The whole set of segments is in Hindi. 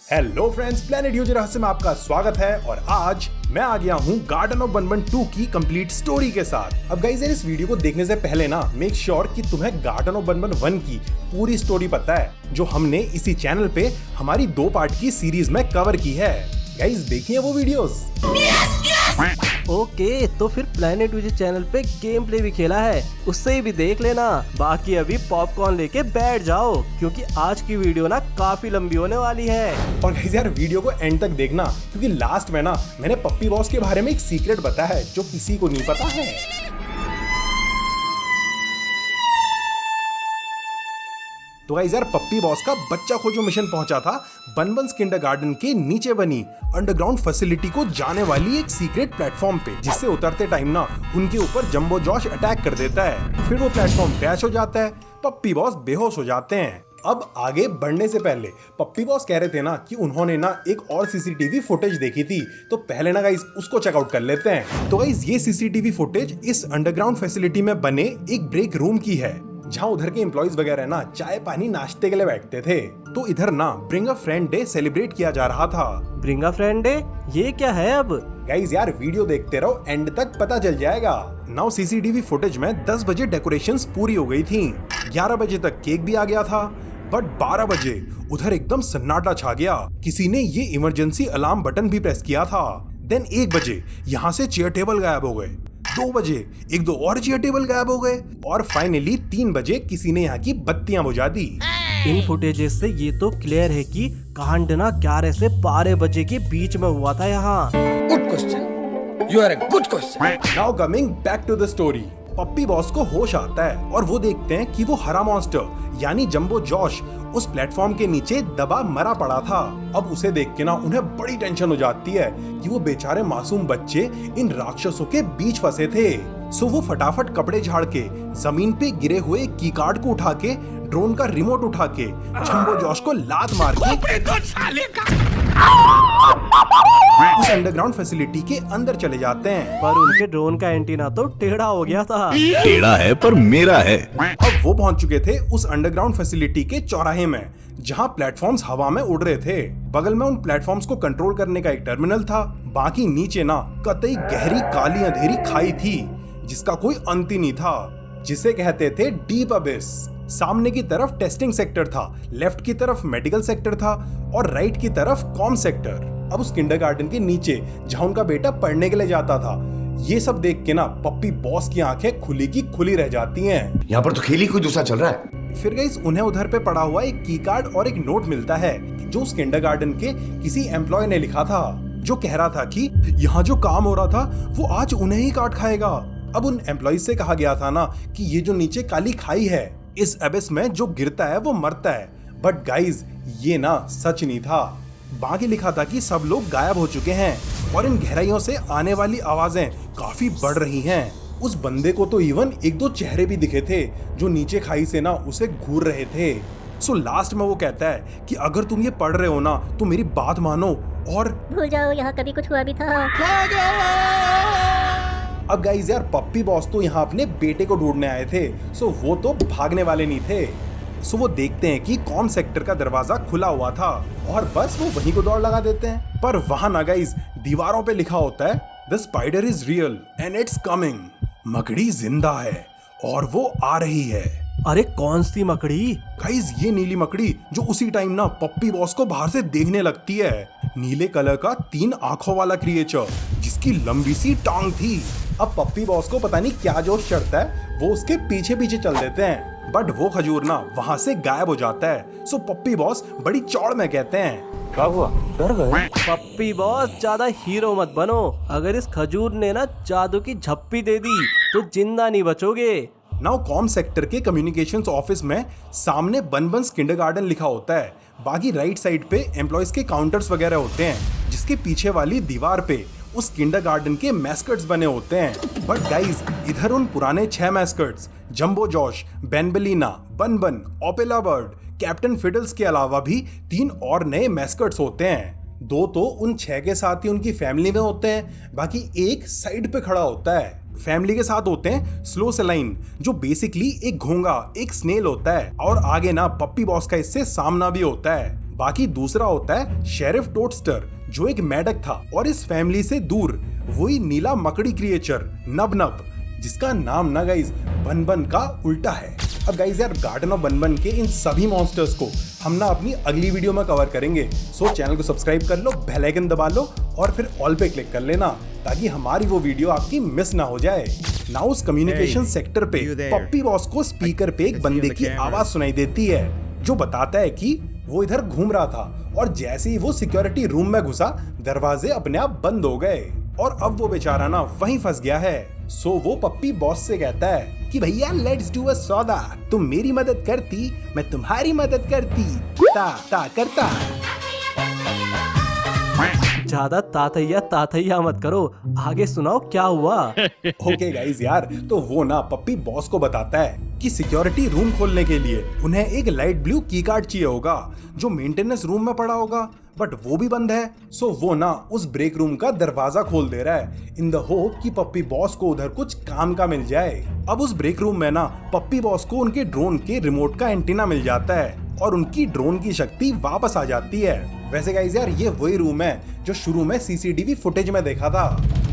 हेलो फ्रेंड्स, प्लेनेट यूजर रहस्य में आपका स्वागत है और आज मैं आ गया हूँ गार्डन ऑफ बनबन 2 की कंप्लीट स्टोरी के साथ। अब गाइस, इस वीडियो को देखने से पहले ना मेक श्योर कि तुम्हें गार्डन ऑफ बनबन 1 की पूरी स्टोरी पता है, जो हमने इसी चैनल पे हमारी 2 पार्ट की सीरीज में कवर की है। गाइस, देखिए वो वीडियोस। ओके, तो फिर प्लेनेट यूजर चैनल पे गेम प्ले भी खेला है, उससे भी देख लेना। बाकी अभी पॉपकॉर्न लेके बैठ जाओ, क्योंकि आज की वीडियो ना काफी लंबी होने वाली है। और गाइस यार, वीडियो को एंड तक देखना, क्योंकि लास्ट में ना मैंने पप्पी बॉस के बारे में एक सीक्रेट बताया है जो किसी को नहीं पता है। तो गाइस यार, पप्पी बॉस का बच्चा खोजो मिशन पहुंचा था बनबन्स किंडरगार्टन के नीचे बनी अंडरग्राउंड फैसिलिटी को जाने वाली एक सीक्रेट प्लेटफॉर्म पे, जिससे उतरते टाइम ना उनके ऊपर जंबो जॉश अटैक कर देता है। फिर वो प्लेटफॉर्म क्रैश हो जाता है, पप्पी बॉस बेहोश हो जाते हैं। अब आगे बढ़ने से पहले पप्पी बॉस कह रहे थे ना कि उन्होंने ना एक और सीसीटीवी फुटेज देखी थी, तो पहले ना गाइस उसको चेकआउट कर लेते हैं। तो गाइस, ये सीसीटीवी फुटेज इस अंडरग्राउंड फैसिलिटी में बने एक ब्रेक रूम की है, जहाँ उधर के एम्प्लॉइज वगैरह ना चाय पानी नाश्ते के लिए बैठते थे। तो इधर ना bring a friend day celebrate किया जा रहा था। ब्रिंग अ फ्रेंड डे, ये क्या है? अब गाइस यार, वीडियो देखते रहो, एंड तक पता चल जाएगा। नाउ सीसीटीवी फुटेज में 10 बजे डेकोरेशंस पूरी हो गई थी, 11 बजे तक केक भी आ गया था, बट 12 बजे उधर एकदम सन्नाटा छा गया। किसी ने ये इमरजेंसी अलार्म बटन भी प्रेस किया था। देन 1 बजे यहाँ से चेयर टेबल गायब हो गए, 2 बजे 1-2 और चेयर टेबल गायब हो गए, और फाइनली 3 बजे किसी ने यहाँ की बत्तियां बुझा दी। इन फुटेजेस से ये तो क्लियर है कि कांड ना 11 से 12 बजे के बीच में हुआ था यहाँ। Good question, you are a good question. Now coming back to the story, puppy boss को होश आता है और वो देखते हैं कि वो हरा मॉन्स्टर यानी जंबो जॉश उस प्लेटफॉर्म के नीचे दबा मरा पड़ा था। अब उसे देख के ना उन्हें बड़ी टेंशन हो जाती है कि वो बेचारे मासूम बच्चे इन राक्षसों के बीच फंसे थे। सो वो फटाफट कपड़े झाड़ के जमीन पे गिरे हुए की कार्ड को उठा के, ड्रोन का रिमोट उठा के जंबो जॉश को लात मार के उस अंडरग्राउंड फैसिलिटी के अंदर चले जाते हैं। पर उनके ड्रोन का एंटीना तो टेढ़ा हो गया था। टेढ़ा है पर मेरा है। अब वो पहुंच चुके थे उस अंडरग्राउंड फैसिलिटी के चौराहे में, जहां प्लेटफॉर्म्स हवा में उड़ रहे थे। बगल में उन प्लेटफॉर्म्स को कंट्रोल करने का एक टर्मिनल था। बाकी नीचे ना कतई गहरी काली अंधेरी खाई थी, जिसका कोई अंत ही नहीं था, जिसे कहते थे डीप अबिस। सामने की तरफ टेस्टिंग सेक्टर था, लेफ्ट की तरफ मेडिकल सेक्टर था और राइट की तरफ कॉम सेक्टर। अब उस किंडरगार्टन के नीचे जहां उनका बेटा पढ़ने के लिए जाता था, ये सब देख के ना पप्पी बॉस की आंखें खुली की खुली रह जाती हैं। यहाँ पर तो खेल ही कोई दूसरा चल रहा है। फिर गाइस, उन्हें उधर पे पड़ा हुआ एक की कार्ड और एक नोट मिलता है, जो उस किंडरगार्टन के किसी एम्प्लॉय ने लिखा था, जो कह रहा था कि यहाँ जो काम हो रहा था वो आज उन्हें ही काट खाएगा। अब उन एम्प्लॉय से कहा गया था ना कि ये जो नीचे काली खाई है, इस एबिस में जो गिरता है वो मरता है। बट गाइज, ये ना सच नहीं था। बाकी लिखा था कि सब लोग गायब हो चुके हैं और इन गहराइयों से आने वाली आवाजें काफी बढ़ रही हैं। उस बंदे को तो इवन 1-2 चेहरे भी दिखे थे, जो नीचे खाई से ना उसे घूर रहे थे। सो लास्ट में वो कहता है कि अगर तुम ये पढ़ रहे हो ना तो मेरी बात मानो और भूल जाओ यहाँ कभी कुछ हुआ भी था। अब गाइज यार, पप्पी बॉस तो यहाँ अपने बेटे को ढूंढने आए थे, सो वो तो भागने वाले नहीं थे। सो वो देखते हैं कि कॉम सेक्टर का दरवाजा खुला हुआ था और बस वो वहीं को दौड़ लगा देते हैं। पर वहां ना गाइज, दीवारों पे लिखा होता है the spider is real and it's coming. मकड़ी जिंदा है और वो आ रही है। अरे कौन सी मकड़ी? गाइज, ये नीली मकड़ी जो उसी टाइम ना पप्पी बॉस को बाहर से देखने लगती है। नीले कलर का 3 आंखों वाला क्रिएचर, जिसकी लंबी सी टांग थी। अब पप्पी बॉस को पता नहीं क्या जोश चढ़ता है, वो उसके पीछे पीछे चल देते हैं, बट वो खजूर ना वहां से गायब हो जाता है। सो पप्पी बॉस बड़ी चौड़ में कहते हैं, क्या हुआ, डर गए? पप्पी बॉस, ज्यादा हीरो मत बनो। अगर इस खजूर ने ना जादू की झप्पी दे दी तो जिंदा नहीं बचोगे। नाउ कॉम सेक्टर के कम्युनिकेशंस ऑफिस में सामने बनबन्स किंडरगार्टन लिखा होता है। बाकी राइट साइड पे एम्प्लॉयज के काउंटर्स वगैरह होते हैं, जिसके पीछे वाली दीवार पे उस किंडरगार्टन के मैस्कट्स बने होते हैं। बट गाइज, इधर उन पुराने 6 मैस्कट्स jumbo Josh, बेनबेलिना, बनबन, ओपेला bird, captain fiddles के अलावा भी 3 और नए मैस्कट्स होते हैं। 2 तो उन 6 के साथ ही उनकी फैमिली में होते हैं, बाकी एक साइड पे खड़ा होता है। फैमिली के साथ होते हैं स्लो सेलाइन, जो बेसिकली एक घोंगा, एक स्नेल होता है, और आगे ना पप्पी बॉस का इससे सामना भी होता है। बाकी दूसरा होता है शेरिफ टोडस्टर, जो एक मेढक था, और इस फैमिली से दूर वही नीला मकड़ी क्रिएचर नब, जिसका नाम ना गाइज बन का उल्टा है। अब गाइज यार गार्डन ऑफ बन के इन सभी मॉन्स्टर्स को हम ना अपनी अगली वीडियो में कवर करेंगे। सो चैनल को सब्सक्राइब कर लो, बेल आइकन दबा लो और फिर ऑल पे क्लिक कर लेना ताकि हमारी वो वीडियो आपकी मिस ना हो जाए। नाउ उस कम्युनिकेशन सेक्टर पे पप्पी बॉस को स्पीकर पे एक बंदे की आवाज सुनाई देती है जो बताता है कि वो इधर घूम रहा था और जैसे ही वो सिक्योरिटी रूम में घुसा दरवाजे अपने आप बंद हो गए और अब वो बेचारा ना वहीं फंस गया है। सो वो पप्पी बॉस से कहता है कि भैया लेट्स डू अ सौदा, तुम मेरी मदद करती मैं तुम्हारी मदद करती, ता करता। ज्यादा तातैया मत करो, आगे सुनाओ क्या हुआ। ओके गाइज यार, तो वो ना पप्पी बॉस को बताता है कि सिक्योरिटी रूम खोलने के लिए उन्हें एक लाइट ब्लू की कार्ड चाहिए होगा जो मेंटेनेंस रूम में पड़ा होगा, बट वो भी बंद है। सो वो ना उस ब्रेक रूम का दरवाजा खोल दे रहा है इन द होप कि पप्पी बॉस को उधर कुछ काम का मिल जाए। अब उस ब्रेक रूम में ना पप्पी बॉस को उनके ड्रोन के रिमोट का एंटीना मिल जाता है और उनकी ड्रोन की शक्ति वापस आ जाती है। वैसे गाइस यार ये वही रूम है जो शुरू में सीसीटीवी फुटेज में देखा था।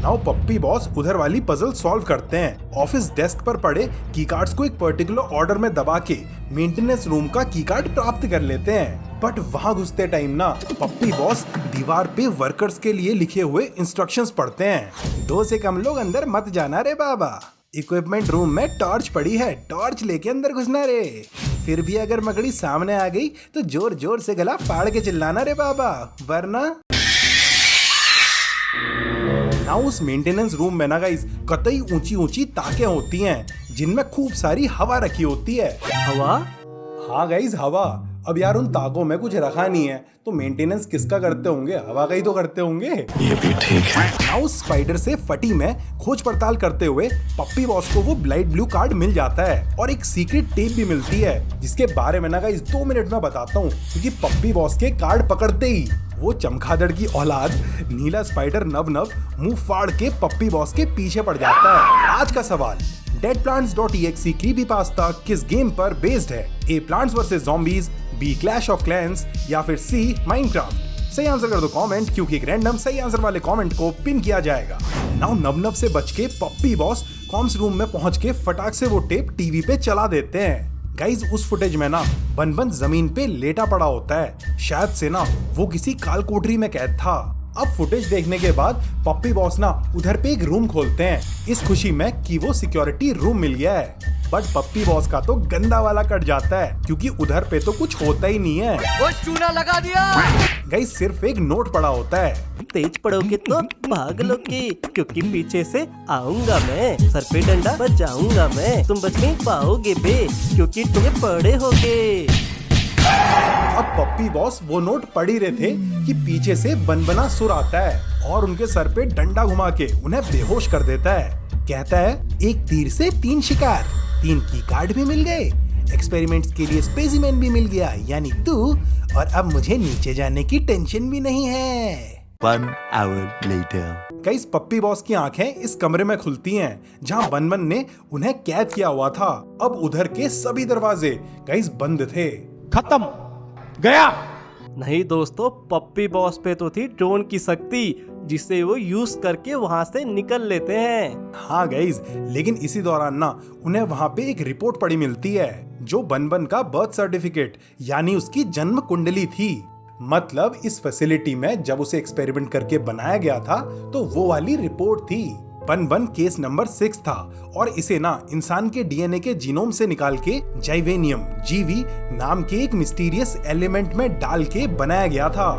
नाउ पप्पी बॉस उधर वाली पजल सॉल्व करते हैं। ऑफिस डेस्क पर पड़े की कार्ड्स को एक पर्टिकुलर ऑर्डर में दबा के मेंटेनेंस रूम का की कार्ड प्राप्त कर लेते हैं। बट वहां घुसते टाइम ना पप्पी बॉस दीवार पे वर्कर्स के लिए लिखे हुए इंस्ट्रक्शंस पढ़ते हैं। 2 से कम लोग अंदर मत जाना रे बाबा, इक्विपमेंट रूम में टॉर्च पड़ी है, टॉर्च लेके अंदर घुसना रे, फिर भी अगर मकड़ी सामने आ गई तो जोर जोर से गला फाड़ के चिल्लाना रे बाबा, वरना। ना उस मेंटेनेंस रूम में ना गाइस कतई ऊंची ताकें होती हैं जिनमें खूब सारी हवा रखी होती है। हवा? हाँ गाइस हवा। अब यार उन ताकों में कुछ रखा नहीं है तो मेंटेनेंस किसका करते होंगे, हवा का ही तो करते होंगे। ये भी ठीक है। नाउ स्पाइडर से फटी में खोज पड़ताल करते हुए पप्पी बॉस को वो लाइट ब्लू कार्ड मिल जाता है और एक सीक्रेट टेप भी मिलती है जिसके बारे में ना गाइस 2 मिनट में बताता हूँ, क्योंकि पप्पी बॉस के कार्ड पकड़ते ही वो चमगादड़ की औलाद नीला स्पाइडर नब मुंह फाड़ के पप्पी बॉस के पीछे पड़ जाता है। आज का सवाल, deadplants.exe क्रीपीपास्ता किस गेम पर बेस्ड है? A Plants vs Zombies, B Clash of Clans या फिर C Minecraft? सही आंसर कर दो कमेंट, क्योंकि एक रैंडम सही आंसर वाले कमेंट को पिन किया जाएगा। नाउ नब से बच के पप्पी बॉस कॉम्स रूम में पहुंच के फटाक से वो टेप टीवी पे चला देते हैं। गाइज उस फुटेज में ना बन जमीन पे लेटा पड़ा होता है, शायद से ना वो किसी काल कोठरी में कैद था। अब फुटेज देखने के बाद पप्पी बॉस ना उधर पे एक रूम खोलते हैं इस खुशी में कि वो सिक्योरिटी रूम मिल गया है। बट पप्पी बॉस का तो गंदा वाला कट जाता है क्योंकि उधर पे तो कुछ होता ही नहीं है। वो चूना लगा दिया। गाइस सिर्फ एक नोट पड़ा होता है, तेज पड़ोगे तो भाग लोगे क्योंकि पीछे से आऊंगा मैं, सर पे डंडा बजाऊंगा मैं, तुम बच नहीं पाओगे बे क्योंकि तुम्हें पड़े होगे। अब पप्पी बॉस वो नोट पढ़ ही रहे थे कि पीछे से बनबना सुर आता है और उनके सर पे डंडा घुमा के उन्हें बेहोश कर देता है। कहता है 1 तीर से 3 शिकार, 3 की कार्ड भी मिल गए, एक्सपेरिमेंट्स के लिए स्पेसिमेन भी मिल गया, यानी तू, और अब मुझे नीचे जाने की टेंशन भी नहीं है। 1 hour later. गाइस पप्पी बॉस की आंखें इस कमरे में खुलती हैं जहां बनबन ने उन्हें कैद किया हुआ था। अब उधर के सभी दरवाजे गाइस बंद थे। खत्म गया। नहीं दोस्तों, पप्पी बॉस पे तो थी ड्रोन की शक्ति जिसे वो यूज करके वहां से निकल लेते हैं। हाँ गाइज, लेकिन इसी दौरान ना उन्हें वहां पे एक रिपोर्ट पड़ी मिलती है जो बनबन का बर्थ सर्टिफिकेट यानी उसकी जन्म कुंडली थी। मतलब इस फैसिलिटी में जब उसे एक्सपेरिमेंट करके बनाया गया था तो वो वाली रिपोर्ट थी। बनबन केस नंबर 6 था और इसे ना इंसान के डीएनए के जीनोम से निकाल के जाइवेनियम जीवी नाम के एक मिस्टीरियस एलिमेंट में डाल के बनाया गया था।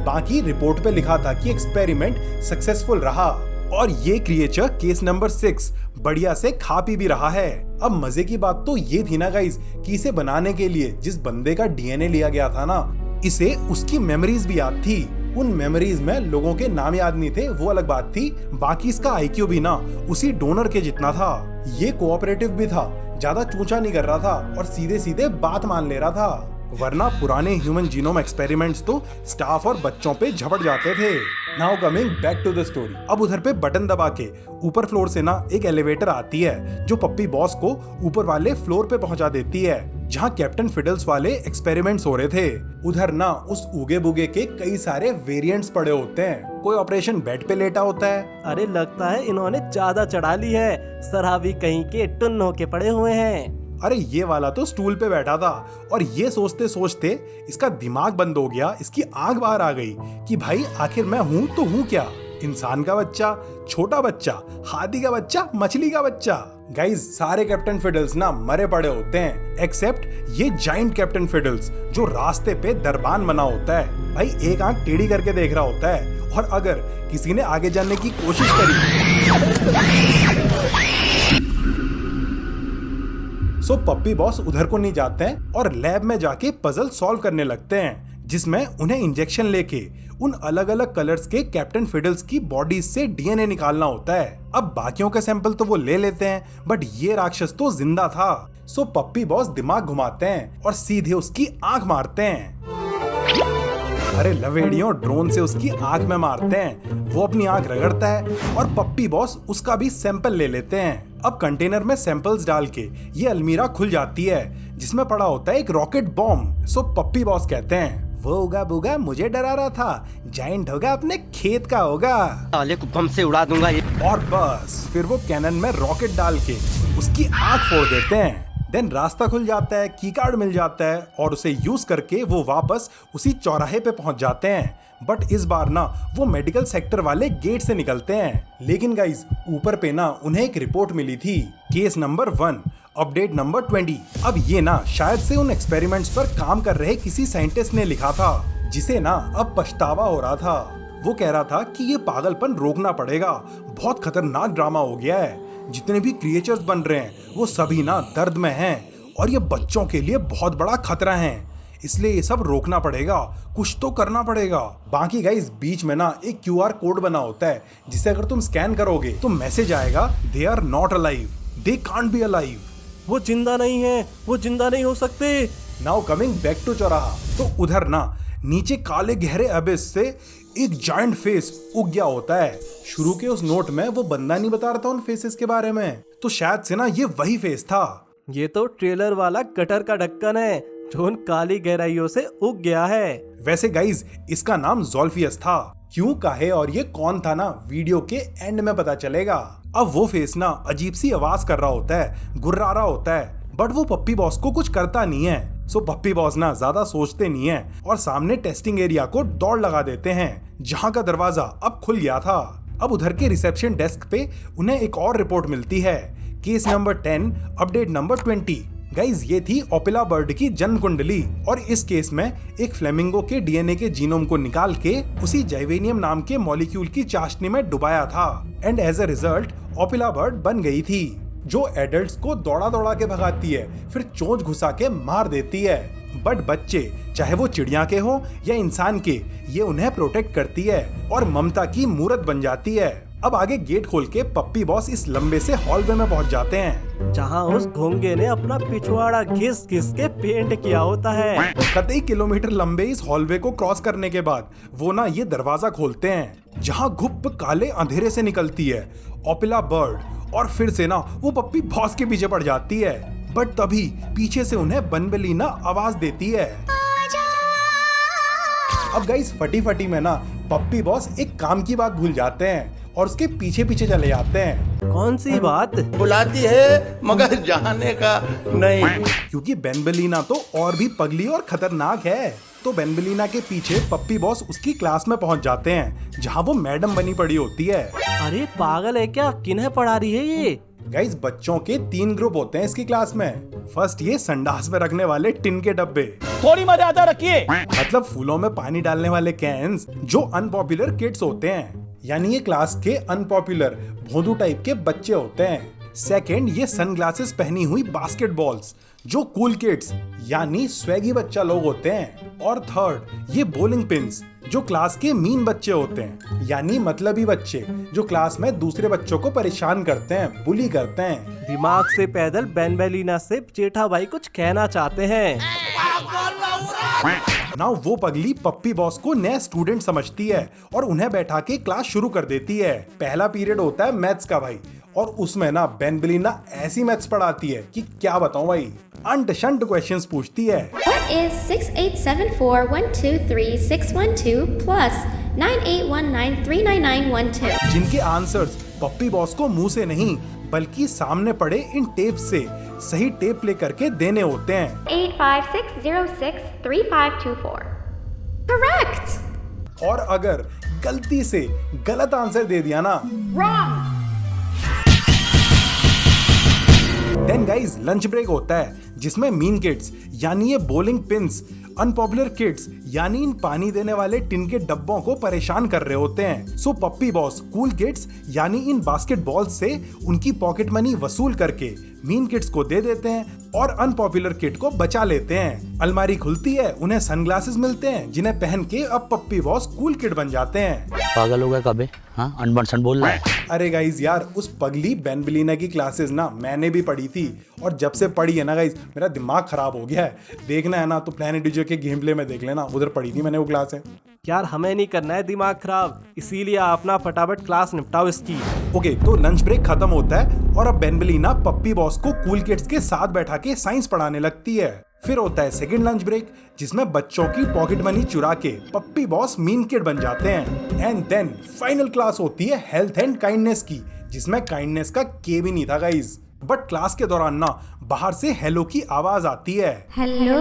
बाकी रिपोर्ट पे लिखा था कि एक्सपेरिमेंट सक्सेसफुल रहा और ये क्रिएचर केस नंबर 6 बढ़िया से खा पी भी रहा है। अब मजे की बात तो ये थी ना गाइस कि इसे बनाने के लिए जिस बंदे का डीएनए लिया गया था ना, इसे उसकी मेमोरीज भी याद थी। उन मेमोरीज में लोगों के नाम याद नहीं थे, वो अलग बात थी। बाकी इसका आईक्यू भी ना उसी डोनर के जितना था। ये कोऑपरेटिव भी था, ज्यादा चूचा नहीं कर रहा था और सीधे सीधे बात मान ले रहा था। वरना पुराने ह्यूमन जीनोम एक्सपेरिमेंट्स तो स्टाफ और बच्चों पे झपट जाते थे। Now coming back to the story. अब उधर पे बटन दबा के ऊपर फ्लोर से ना एक एलिवेटर आती है जो पप्पी बॉस को ऊपर वाले फ्लोर पे पहुंचा देती है जहां कैप्टन फिडल्स वाले एक्सपेरिमेंट्स हो रहे थे। उधर ना उस उगे बुगे के कई सारे वेरिएंट्स पड़े होते हैं। कोई ऑपरेशन बेड पे लेटा होता है। अरे लगता है इन्होंने ज्यादा चढ़ा ली है, शराबी कहीं के टुन्न होके पड़े हुए हैं। अरे ये वाला तो स्टूल पे बैठा था और ये सोचते सोचते इसका दिमाग बंद हो गया, इसकी आंख बाहर आ गई कि भाई आखिर मैं हूँ तो हूँ क्या, इंसान का बच्चा, छोटा बच्चा, हाथी का बच्चा, मछली का बच्चा। गाइज सारे कैप्टन फिडल्स ना मरे पड़े होते हैं एक्सेप्ट ये जाइंट कैप्टन फिडल्स जो रास्ते पे दरबान बना होता है। भाई एक आंख टेढ़ी करके देख रहा होता है और अगर किसी ने आगे जाने की कोशिश करी सो पप्पी बॉस उधर को नहीं जाते हैं और लैब में जाके पजल सॉल्व करने लगते हैं जिसमें उन्हें इंजेक्शन लेके उन अलग अलग कलर्स के कैप्टन फिडल्स की बॉडीज से डीएनए निकालना होता है। अब बाकियों के सैंपल तो वो ले लेते हैं बट ये राक्षस तो जिंदा था। सो पप्पी बॉस दिमाग घुमाते हैं और सीधे उसकी आंख मारते हैं। अरे लवेड़ियों ड्रोन से उसकी आंख में मारते हैं। वो अपनी आंख रगड़ता है और पप्पी बॉस उसका भी सैंपल ले लेते हैं। अब कंटेनर में सैंपल्स डाल के ये अलमीरा खुल जाती है जिसमें पड़ा होता है एक रॉकेट बॉम्ब। सो पप्पी बॉस कहते हैं वो उगा बुगा मुझे डरा रहा था, जाइंट होगा अपने खेत का होगा, साले को बम से उड़ा दूंगा ये। और बस फिर वो कैनन में रॉकेट डाल के उसकी आंख फोड़ देते हैं। देन रास्ता खुल जाता है, की कार्ड मिल जाता है और उसे यूज करके वो वापस उसी चौराहे पे पहुंच जाते हैं। बट इस बार ना वो मेडिकल सेक्टर वाले गेट से निकलते हैं। लेकिन गाइज ऊपर पे ना उन्हें एक रिपोर्ट मिली थी, केस नंबर 1 अपडेट नंबर 20। अब ये ना शायद से उन एक्सपेरिमेंट्स पर काम कर रहे किसी साइंटिस्ट ने लिखा था जिसे ना अब पछतावा हो रहा था। वो कह रहा था कि ये पागलपन रोकना पड़ेगा, बहुत खतरनाक ड्रामा हो गया है, जितने भी क्रिएचर्स बन रहे हैं वो सभी ना दर्द में हैं और ये बच्चों के लिए बहुत बड़ा खतरा है, इसलिए ये सब रोकना पड़ेगा, कुछ तो करना पड़ेगा। बाकी गाइस बीच में ना एक QR कोड बना होता है जिसे अगर तुम स्कैन करोगे तो मैसेज आएगा they are not alive, they can't be alive. वो जिंदा नहीं है, वो जिंदा नहीं हो सकते। नाउ कमिंग बैक टू चौराहा। तो उधर ना नीचे काले गहरे अबिस से एक जायंट फेस उग गया होता है। शुरू के उस नोट में वो बंदा नहीं बता रहा था उन फेसेस के बारे में, तो शायद से ना ये वही फेस था। ये तो ट्रेलर वाला गटर का ढक्कन है जो उन काली गहराइयों से उग गया है। वैसे गाइज इसका नाम ज़ोल्फियस था। क्यों, काहे और ये कौन था ना वीडियो के एंड में पता चलेगा। अब वो फेस ना अजीब सी आवाज कर रहा होता है, गुर्रा रहा होता है, बट वो पप्पी बॉस को कुछ करता नहीं है। सो पप्पी बॉस ना ज्यादा सोचते नहीं है और सामने टेस्टिंग एरिया को दौड़ लगा देते हैं जहां का दरवाजा अब खुल गया था। अब उधर के रिसेप्शन डेस्क पे उन्हें एक और रिपोर्ट मिलती है, case number 10 update number 20। Guys ये थी ओपिला बर्ड की जन्म कुंडली और इस केस में एक फ्लेमिंगो के डीएनए के जीनोम को निकाल के उसी जाइवेनियम नाम के मॉलिक्यूल की चाशनी में डुबाया था and as a result Opila bird बन गई थी जो एडल्ट्स को दौड़ा दौड़ा के भगाती है, फिर चोंच घुसा के मार देती है। बट बच्चे चाहे वो चिड़िया के हो या इंसान के, ये उन्हें प्रोटेक्ट करती है और ममता की मूरत बन जाती है। अब आगे गेट खोल के पप्पी बॉस इस लंबे से हॉलवे में पहुंच जाते हैं जहां उस घोंगे ने अपना पिछवाड़ा घिस घिस के पेंट किया होता है। कई किलोमीटर लंबे इस हॉलवे को क्रॉस करने के बाद वो ना ये दरवाजा खोलते हैं जहां घुप काले अंधेरे से निकलती है ओपिला बर्ड और फिर से ना वो पप्पी बॉस के पीछे पड़ जाती है। बट तभी पीछे से उन्हें बनबेलीना आवाज देती है। अब गाइस फटी फटी में ना पप्पी बॉस एक काम की बात भूल जाते हैं और उसके पीछे पीछे चले जाते हैं। कौन सी बात? बुलाती है मगर जाने का नहीं, क्योंकि बेनबेलीना तो और भी पगली और खतरनाक है। तो बेनबेलीना के पीछे पप्पी बॉस उसकी क्लास में पहुंच जाते हैं जहां वो मैडम बनी पड़ी होती है। अरे पागल है क्या, किन्हें पढ़ा रही है ये? गाइस बच्चों के 3 ग्रुप होते हैं इसकी क्लास में। फर्स्ट ये संडास में रखने वाले टिन के डब्बे, थोड़ी मर्यादा रखिए, मतलब फूलों में पानी डालने वाले कैंस जो अनपॉपुलर किड्स होते हैं, यानी ये क्लास के अनपॉपुलर भोंदू टाइप के बच्चे होते हैं। सेकंड ये सनग्लासेस पहनी हुई बास्केटबॉल्स जो कूल किड्स यानी स्वैगी बच्चा लोग होते हैं। और थर्ड ये बॉलिंग पिन्स जो क्लास के मीन बच्चे होते हैं, यानी मतलबी बच्चे जो क्लास में दूसरे बच्चों को परेशान करते हैं, बुली करते हैं। दिमाग से पैदल बेनबेलीना से जेठा भाई कुछ कहना चाहते हैं। नाउ वो पगली पप्पी बॉस को नया स्टूडेंट समझती है और उन्हें बैठा के क्लास शुरू कर देती है। पहला पीरियड होता है मैथ्स का भाई, और उसमें ना बेनबेलिना ऐसी मैथ्स पढ़ाती है कि क्या बताऊं भाई, अंट शंट क्वेश्चंस पूछती है। What is 6874123612 plus 9819399912? जिनके आंसर्स पप्पी बॉस को मुंह से नहीं बल्कि सामने पड़े इन टेप से सही टेप प्ले करके देने होते हैं। 856063524. Correct. और अगर गलती से गलत आंसर दे दिया ना, Wrong. Then guys lunch break होता है जिसमें मीन किड्स यानी ये बॉलिंग पिन्स अनपॉपुलर किड्स यानी इन पानी देने वाले टिन के डब्बों को परेशान कर रहे होते हैं। सो पप्पी बॉस कूल किड्स यानी इन बास्केटबॉल्स से उनकी पॉकेट मनी वसूल करके मीन किड्स को दे देते हैं और अनपॉपुलर किड को बचा लेते हैं। अलमारी खुलती है, उन्हें सनग्लासेस मिलते हैं जिन्हें पहन के अब पप्पी बॉस कूल किड बन जाते हैं। पागल हो गया कबे? हाँ, अनबन बोल रहा है। अरे गाइज यार, उस पगली बेनबेलिना की क्लासेस ना मैंने भी पढ़ी थी और जब से पढ़ी है ना गाइज मेरा दिमाग खराब हो गया है। देखना है ना तो प्लैनेट डीजे के गेम प्ले में देख लेना, उधर पढ़ी थी मैंने वो क्लास है। यार हमें नहीं करना है दिमाग खराब, इसीलिए आप ना फटाफट क्लास निपटाओ इसकी। ओके, तो लंच ब्रेक खत्म होता है और अब बेनबेलिना पप्पी बॉस को कूल किड्स के साथ बैठा के साइंस पढ़ाने लगती है। फिर होता है सेकंड लंच ब्रेक जिसमें बच्चों की पॉकेट मनी चुरा के पप्पी बॉस मीन किड बन जाते हैं। एंड देन फाइनल क्लास होती है हेल्थ एंड काइंडनेस की, जिसमें काइंडनेस का के भी नहीं था गाइज। बट क्लास के दौरान ना बाहर से हेलो की आवाज आती है। Hello.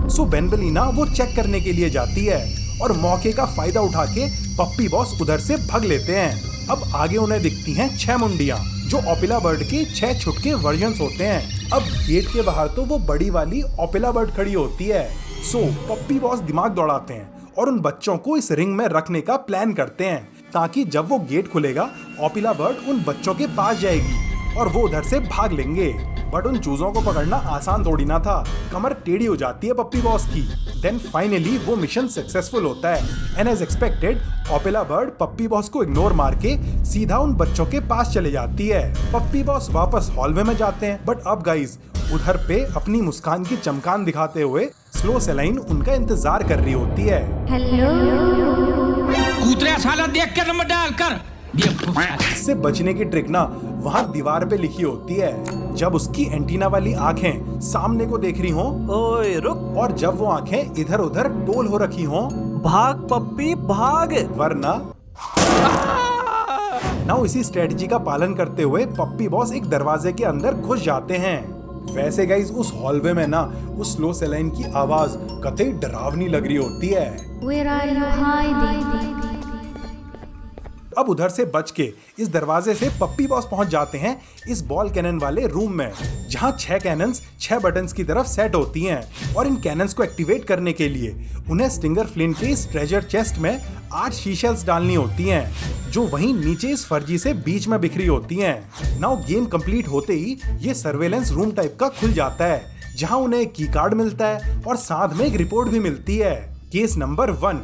सो बेनबेलिना वो चेक करने के लिए जाती है और मौके का फायदा उठा के पप्पी बॉस उधर से भाग लेते हैं। अब आगे उन्हें दिखती हैं 6 मुंडियां जो ओपिला बर्ड के 6 छुटके वर्जन्स होते हैं। अब गेट के बाहर तो वो बड़ी वाली ओपिला बर्ड खड़ी होती है। सो पप्पी बॉस दिमाग दौड़ाते हैं और उन बच्चों को इस रिंग में रखने का प्लान करते हैं ताकि जब वो गेट खुलेगा ओपिला बर्ड उन बच्चों के पास जाएगी और वो उधर से भाग लेंगे। बट उन चूजों को पकड़ना आसान थोड़ी ना था, कमर टेढ़ी हो जाती है पप्पी बॉस की। देन फाइनली वो मिशन सक्सेसफुल होता है and as expected Opila bird puppy boss को इग्नोर मार के सीधा उन बच्चों के पास चले जाती है। पप्पी बॉस वापस हॉलवे में जाते हैं बट अब गाइज उधर पे अपनी मुस्कान की चमकान दिखाते हुए स्लो सेलाइन उनका इंतजार कर रही होती है। Hello. कूतरे साला देख के नंबर डाल कर। इससे बचने की ट्रिक ना वहाँ दीवार पे लिखी होती है। जब उसकी एंटीना वाली आंखें सामने को देख रही हों ओए रुक, और जब वो आंखें इधर उधर टोल हो रखी हों, भाग पप्पी भाग। वरना नाउ इसी स्ट्रेटजी का पालन करते हुए पप्पी बॉस एक दरवाजे के अंदर घुस जाते हैं। वैसे गाइज उस हॉलवे में ना उस स्लो सेलाइन की आवाज कतई डरावनी लग रही होती है। Where are you hiding? अब उधर से बच के इस दरवाजे से पप्पी बॉस पहुंच जाते हैं इस बॉल कैनन वाले रूम में, जहां 6 कैनन्स 6 बटन्स की तरफ सेट होती हैं और इन कैनन्स को एक्टिवेट करने के लिए उन्हें स्टिंगर फ्लिन के इस ट्रेजर चेस्ट में 8 शीशेल्स डालनी होती हैं जो वहीं नीचे इस फर्जी से बीच में बिखरी होती हैं। नाउ गेम कंप्लीट होते ही ये सर्वेलेंस रूम टाइप का खुल जाता है जहां उन्हें एक की कार्ड मिलता है और साथ में एक रिपोर्ट भी मिलती है, केस नंबर 1,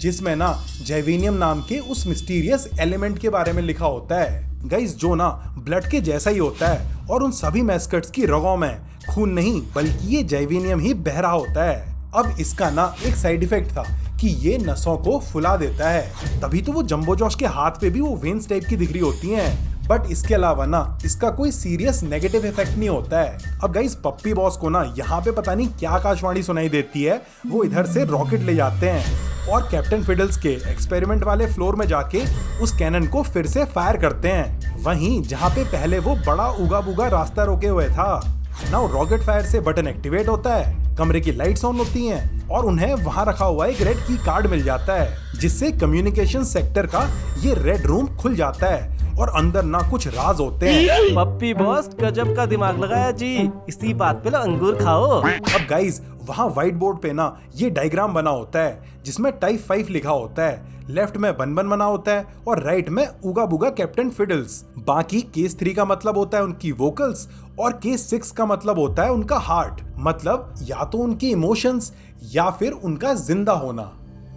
जिसमें ना जैविनियम नाम के उस मिस्टीरियस एलिमेंट के बारे में लिखा होता है गाइस, जो ना ब्लड के जैसा ही होता है और उन सभी मैस्कट्स की रगों में खून नहीं बल्कि ये जैविनियम ही बह रहा होता है। अब इसका ना एक साइड इफेक्ट था कि ये नसों को फुला देता है, तभी तो वो जंबो जॉश के हाथ पे भी वो वेन्स टाइप की दिख रही होती हैं। बट इसके अलावा ना इसका कोई सीरियस नेगेटिव इफेक्ट नहीं होता है। अब गाइस पप्पी बॉस को ना यहाँ पे पता नहीं क्या आकाशवाणी सुनाई देती है, वो इधर से रॉकेट ले जाते हैं और कैप्टन फिडल्स के एक्सपेरिमेंट वाले फ्लोर में जाके उस कैनन को फिर से फायर करते हैं, वहीं जहाँ पे पहले वो बड़ा उगा बुगा रास्ता रोके हुए था। नाउ रॉकेट फायर से बटन एक्टिवेट होता है, कमरे की लाइट्स ऑन होती हैं और उन्हें वहां रखा हुआ एक रेड की कार्ड मिल जाता है जिससे कम्युनिकेशन सेक्टर का ये रेड रूम खुल जाता है और अंदर ना कुछ राज होते हैं। पप्पी बॉस गजब का दिमाग लगाया जी, इसी बात पे लो अंगूर खाओ। अब गाइज वहाँ व्हाइट बोर्ड पे ना ये डायग्राम बना होता है जिसमें टाइप 5 लिखा होता है, लेफ्ट में बन बना होता है और राइट में उगा बुगा कैप्टन फिडल्स। बाकी केस 3 का मतलब होता है उनकी वोकल्स और केस 6 का मतलब होता है उनका हार्ट, मतलब या तो उनके इमोशंस या फिर उनका जिंदा होना।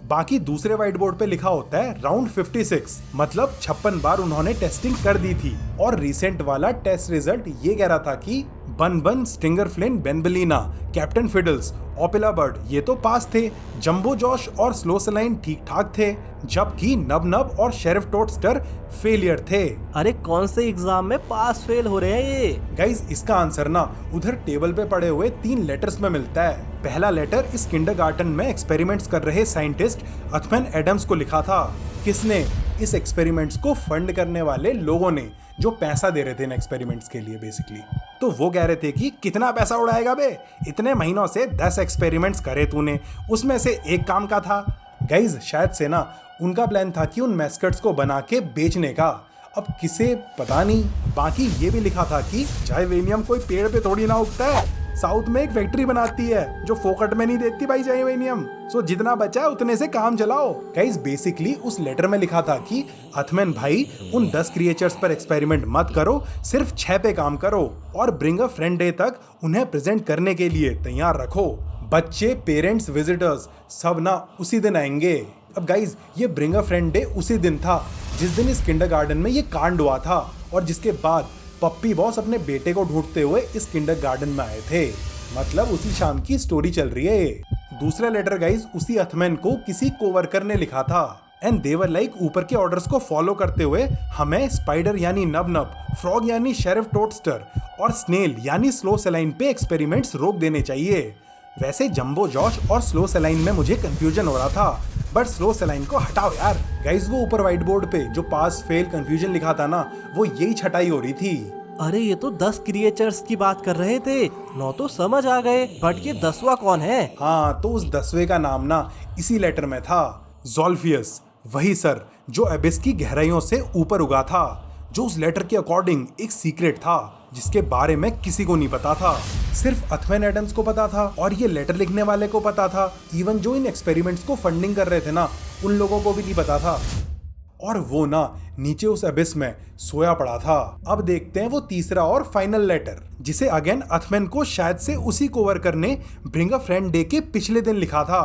बाकी दूसरे व्हाइट बोर्ड पे लिखा होता है राउंड 56, मतलब 56 बार उन्होंने टेस्टिंग कर दी थी और रिसेंट वाला टेस्ट रिजल्ट ये कह रहा था कि बन बन, stinger Flint, बेनबेलिना, captain fiddles, ओपेला bird ये तो पास थे। जंबो जॉश और स्लो सलाइन ठीक ठाक थे, जबकि नब नब और शेरिफ टोडस्टर फेलियर थे। अरे कौन से एग्जाम में पास फेल हो रहे हैं ये? गाइज इसका आंसर ना उधर टेबल पे पड़े हुए 3 लेटर्स में मिलता है। पहला लेटर इस किंडरगार्टन में एक्सपेरिमेंट्स कर रहे साइंटिस्ट अथमैन एडम्स को लिखा था। किसने? इस एक्सपेरिमेंट्स को फंड करने वाले लोगों ने, जो पैसा दे रहे थे इन एक्सपेरिमेंट्स के लिए बेसिकली। तो वो कह रहे थे कि कितना पैसा उड़ाएगा बे, इतने महीनों से 10 एक्सपेरिमेंट्स करे तूने, उसमें से एक काम का था। गाइज शायद से ना उनका प्लान था कि उन मैस्कट्स को बना के बेचने का, अब किसे पता नहीं। बाकी ये भी लिखा था कि जाइवेनियम कोई पेड़ पे थोड़ी ना उगता है, साउथ में एक फैक्ट्री बनाती है जो फोकट में नहीं देती भाई जाइवेनियम, सो जितना बचा है उतने से काम चलाओ। गाइस बेसिकली उस लेटर में लिखा था कि अथमैन भाई उन 10 क्रिएचर्स पर एक्सपेरिमेंट मत करो, सिर्फ 6 पे काम करो और ब्रिंग अ फ्रेंड डे तक उन्हें प्रेजेंट करने के लिए तैयार रखो। बच्चे, पेरेंट्स, विजिटर्स सब ना उसी दिन आएंगे। अब गाइज ये ब्रिंग अ फ्रेंड डे उसी दिन था जिस दिन इस किंडरगार्टन में ये कांड हुआ था और जिसके बाद पप्पी बॉस अपने बेटे को ढूंढते हुए इस किंडरगार्टन में आए थे। मतलब उसी शाम की स्टोरी चल रही है। दूसरा लेटर गाइज उसी अथमैन को किसी कोवर्कर ने लिखा था एंड दे वर लाइक ऊपर के ऑर्डर्स को फॉलो करते हुए हमें स्पाइडर यानी नब नब, फ्रॉग यानी शेरिफ टोडस्टर और स्नेल यानी स्लो सलाइन पे एक्सपेरिमेंट्स रोक देने चाहिए। वैसे जंबो जॉश और स्लो सलाइन में मुझे कंफ्यूजन हो रहा था, बट स्लो सलाइन को हटाओ यार। गाइज वो ऊपर व्हाइट बोर्ड पे जो पास फेल कंफ्यूजन लिखा था ना, वो यही छटाई हो रही थी। अरे ये तो 10 क्रिएचर्स की बात कर रहे थे, 9 तो समझ आ गए, बट ये 10वां कौन है? हाँ तो उस 10वें का नाम ना इसी लेटर में था, ज़ोल्फियस, वही सर जो एबिस की गहराइयों से ऊपर उगा था, जो उस लेटर के अकॉर्डिंग एक सीक्रेट था जिसके बारे में किसी को नहीं पता था, सिर्फ अथमैन एडम्स को पता था और ये लेटर लिखने वाले को पता था। इवन जो इन एक्सपेरिमेंट्स को फंडिंग कर रहे थे ना, उन लोगों को भी नहीं पता था। और वो ना नीचे उस एबिस में सोया पड़ा था। अब देखते हैं वो तीसरा और फाइनल लेटर, जिसे अगेन अथमैन को शायद से उसी कोवर्कर ने ब्रिंग अ फ्रेंड डे के पिछले दिन लिखा था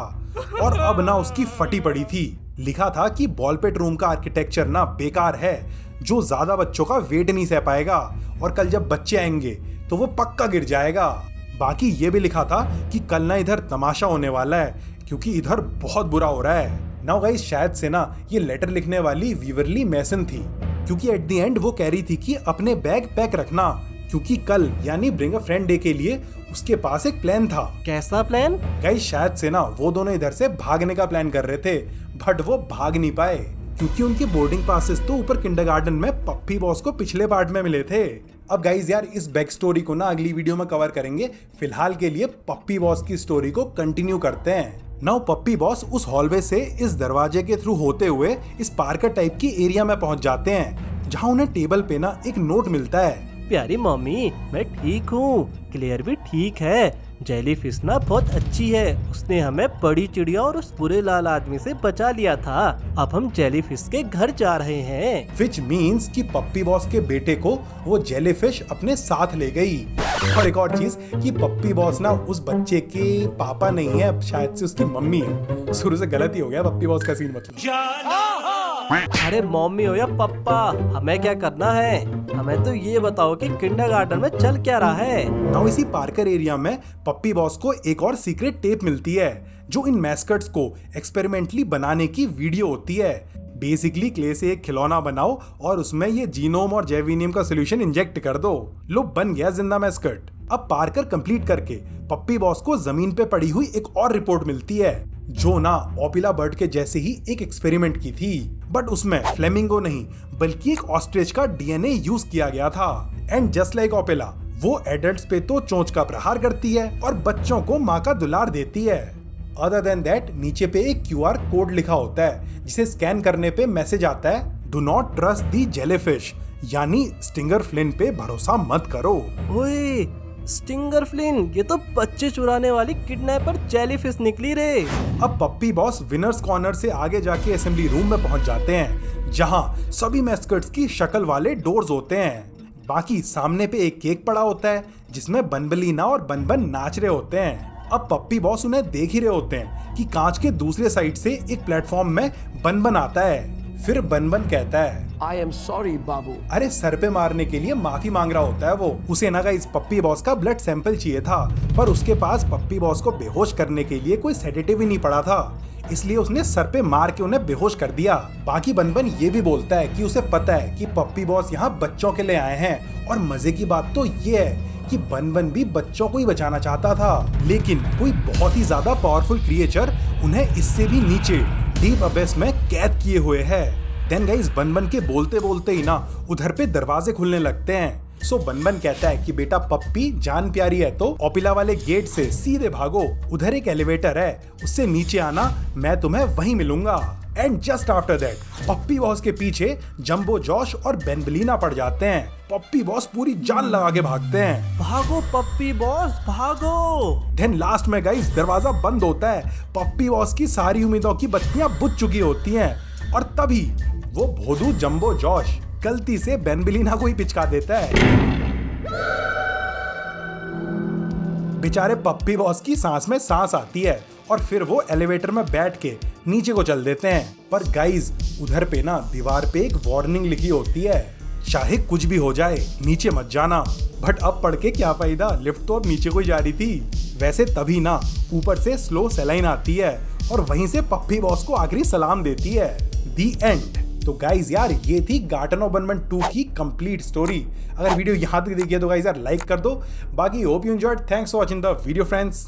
और अब ना उसकी फटी पड़ी थी। लिखा था कि बॉल पेट रूम का आर्किटेक्चर ना बेकार है, जो ज्यादा बच्चों का वेट नहीं सह पाएगा और कल जब बच्चे आएंगे तो वो पक्का गिर जाएगा। बाकी ये भी लिखा था कि कल ना इधर तमाशा होने वाला है क्योंकि इधर बहुत बुरा हो रहा है। नाउ गाइस शायद से ना ये लेटर लिखने वाली वीवरली मैसन थी, क्योंकि एट द एंड वो कह रही थी कि अपने बैग पैक रखना, क्योंकि कल यानी ब्रिंग अ फ्रेंड डे के लिए उसके पास एक प्लान था। कैसा प्लान? गाइस शायद से ना वो दोनों इधर से भागने का प्लान कर रहे थे, बट वो भाग नहीं पाए क्योंकि उनके बोर्डिंग पासेस तो ऊपर किंडरगार्टन में पप्पी बॉस को पिछले पार्ट में मिले थे। अब गाइज यार इस बैक स्टोरी को ना अगली वीडियो में कवर करेंगे, फिलहाल के लिए पप्पी बॉस की स्टोरी को कंटिन्यू करते हैं। नाउ पप्पी बॉस उस हॉलवे से इस दरवाजे के थ्रू होते हुए इस पार्कर टाइप की एरिया में पहुंच जाते हैं, जहां उन्हें टेबल पे ना एक नोट मिलता है। प्यारी मम्मी मैं ठीक हूँ, क्लियर भी ठीक है, जेलीफिश ना बहुत अच्छी है, उसने हमें बड़ी चिड़िया और उस बुरे लाल आदमी से बचा लिया था। अब हम जेलीफिश के घर जा रहे हैं। विच मीन्स कि पप्पी बॉस के बेटे को वो जेलीफिश अपने साथ ले गई। और एक और चीज कि पप्पी बॉस ना उस बच्चे के पापा नहीं है, शायद से उसकी मम्मी है। शुरू से गलत ही हो गया पप्पी बॉस का सीन मतलब। अरे मम्मी हो या पप्पा, हमें क्या करना है? हमें तो ये बताओ कि किंडरगार्टन में चल क्या रहा है। नाउ इसी पार्कर एरिया में पप्पी बॉस को एक और सीक्रेट टेप मिलती है, जो इन मैस्कट्स को एक्सपेरिमेंटली बनाने की वीडियो होती है। बेसिकली क्ले से एक खिलौना बनाओ और उसमें ये जीनोम और जैविनियम का सोल्यूशन इंजेक्ट कर दो, लो बन गया जिंदा मैस्कट। अब पार्कर कंप्लीट करके पप्पी बॉस को जमीन पे पड़ी हुई एक और रिपोर्ट मिलती है, जो ना ओपेला बर्ड के जैसे ही एक एक्सपेरिमेंट की थी, बट उसमें फ्लेमिंगो नहीं बल्कि एक ऑस्ट्रिच का डीएनए यूज किया गया था। एंड जस्ट लाइक ओपेला, वो एडल्ट्स पे तो चोंच का प्रहार करती है और बच्चों को माँ का दुलार देती है। अदर देन दैट नीचे पे एक QR कोड लिखा होता है, जिसे स्कैन करने पे मैसेज आता है, do not trust the jellyfish, यानी स्टिंगर फ्लिन पे भरोसा मत करो। ओए स्टिंगर फ्लिन, ये तो बच्चे चुराने वाली किडनैपर जेलीफिश निकली रे। अब पप्पी बॉस विनर्स कॉर्नर से आगे जाके असेंबली रूम में पहुंच जाते हैं, जहां सभी मैस्कट्स की शक्ल वाले डोर्स होते हैं। बाकी सामने पे एक केक पड़ा होता है जिसमें बनबलीना और बनबन नाच रहे होते हैं। अब पप्पी बॉस उन्हें देख ही रहे होते हैं कि कांच के दूसरे साइड से एक प्लेटफॉर्म में बनबन आता है फिर बनबन कहता है I am sorry, बाबू। अरे सर पे मारने के लिए माफी मांग रहा होता है वो। उसे ना गाइस पप्पी बॉस का ब्लड सैंपल चाहिए था, पर उसके पास पप्पी बॉस को बेहोश करने के लिए कोई सेडेटिव ही नहीं पड़ा था, इसलिए उसने सर पे मार के उन्हें बेहोश कर दिया। बाकी बनबन ये भी बोलता है कि उसे पता है कि पप्पी बॉस यहाँ बच्चों के लिए आए हैं, और मजे की बात तो ये है कि बनबन भी बच्चों को ही बचाना चाहता था, लेकिन कोई बहुत ही ज्यादा पावरफुल क्रिएचर उन्हें इससे भी नीचे डीप अबेस में कैद किए हुए है। देन गाइस बनबन के बोलते बोलते ही ना उधर पे दरवाजे खुलने लगते हैं। सो बनबन कहता है कि बेटा पप्पी जान प्यारी है तो ओपिला वाले गेट से सीधे भागो, उधर एक एलिवेटर है, उससे नीचे आना, मैं तुम्हें वहीं मिलूंगा। And just after that puppy boss के पीछे जंबो जॉश और बेनबेलिना पड़ जाते हैं। पप्पी बॉस पूरी जान लगा के भागते हैं। भागो पप्पी बॉस भागो। देन लास्ट में गाइस दरवाजा बंद होता है। पप्पी बॉस की सारी उम्मीदों की बत्तियां बुझ चुकी होती हैं, और तभी वो भोदू जंबो जॉश गलती से बेनबेलिना को ही पिचका देता है। बेचारे पप्पी बॉस की सांस में सांस आती है, और फिर वो एलिवेटर में बैठ के नीचे को चल देते हैं। पर गाइस उधर पे ना दीवार पे एक वार्निंग लिखी होती है, चाहे कुछ भी हो जाए नीचे मत जाना। बट अब पढ़ के क्या फायदा, लिफ्ट तो अब नीचे को ही जा रही थी। वैसे तभी ना ऊपर से स्लो सेलाइन आती है, और वहीं से पप्पी बॉस को आखिरी सलाम देती है। दी एंड। तो गाइज यार ये थी गार्डन ऑफ बनबन 2 की कंप्लीट स्टोरी। अगर वीडियो यहाँ तक देखी है तो गाइज यार लाइक कर दो। बाकी hope you enjoyed. Thanks for watching the video friends.